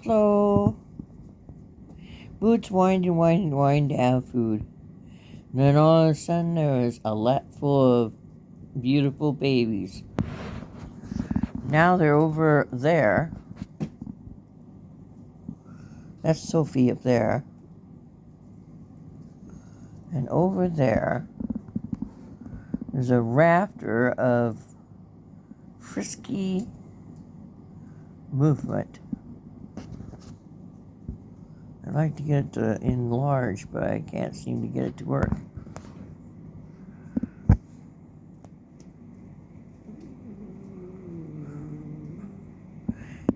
Hello. Boots whined and whined and whined to have food. And then all of a sudden there was a lap full of beautiful babies. Now they're over there. That's Sophie up there. And over there, there's a rafter of frisky movement. I'd like to get it to enlarge, but I can't seem to get it to work.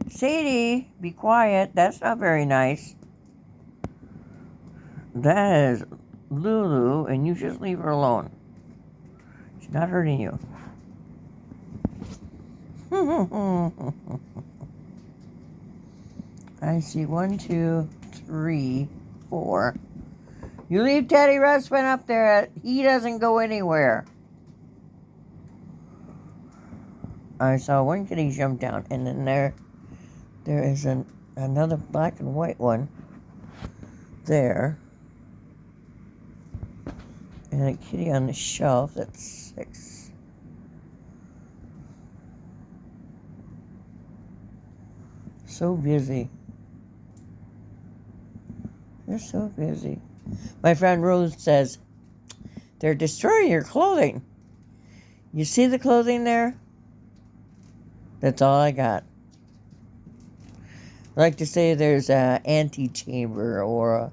Sadie, be quiet. That's not very nice. That is Lulu, and you just leave her alone. She's not hurting you. I see 1, 2, 3, 4. You leave Teddy Ruxpin up there. He doesn't go anywhere. I saw one kitty jump down, and then there is another black and white one there. And a kitty on the shelf. That's 6. So busy. They're so busy. My friend Rose says, they're destroying your clothing. You see the clothing there? That's all I got. I like to say there's an antechamber or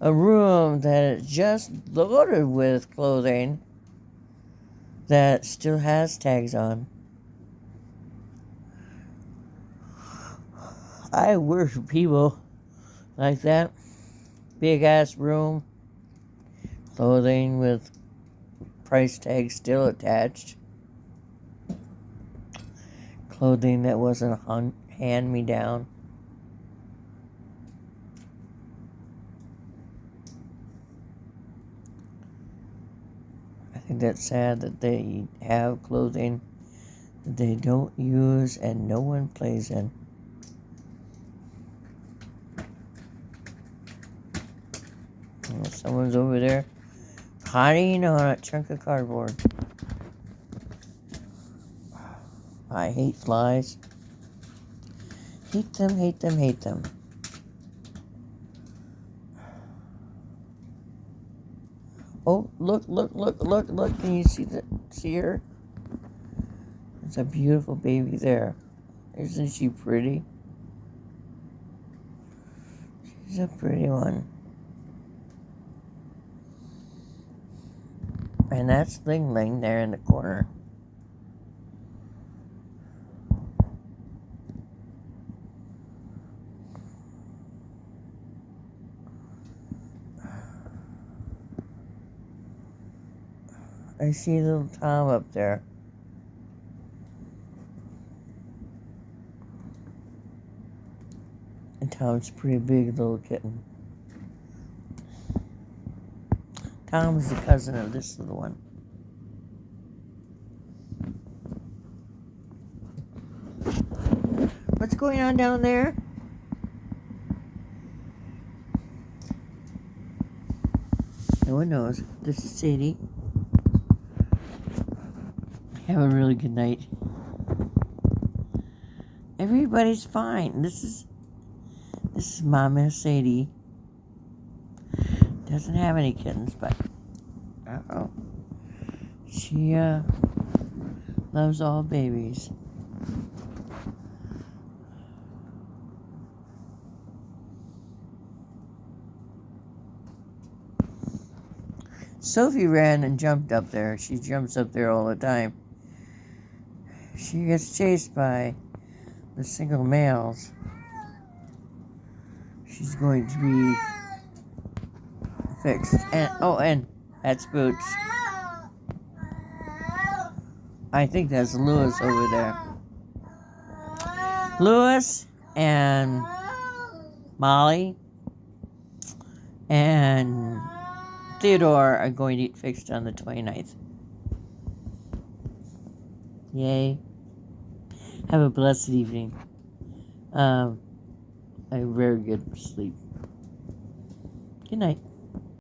a room that is just loaded with clothing that still has tags on. I work for people like that. Big ass room, clothing with price tags still attached. Clothing that wasn't hand me down. I think that's sad that they have clothing that they don't use and no one plays in. Someone's over there hiding on a chunk of cardboard. I hate flies. Hate them, hate them, hate them. Oh, look. Can you see her? It's a beautiful baby there. Isn't she pretty? She's a pretty one. And that's Ling Ling there in the corner. I see little Tom up there. And Tom's a pretty big little kitten. Tom's the cousin of this little one. What's going on down there? No one knows. This is Sadie. Have a really good night. Everybody's fine. This is Mama Sadie. Doesn't have any kittens, but she loves all babies. Sophie ran and jumped up there. She jumps up there all the time. She gets chased by the single males. She's going to be fixed. And that's Boots. I think that's Lewis over there. Lewis and Molly and Theodore are going to get fixed on the 29th. Yay. Have a blessed evening. a very good sleep. Good night.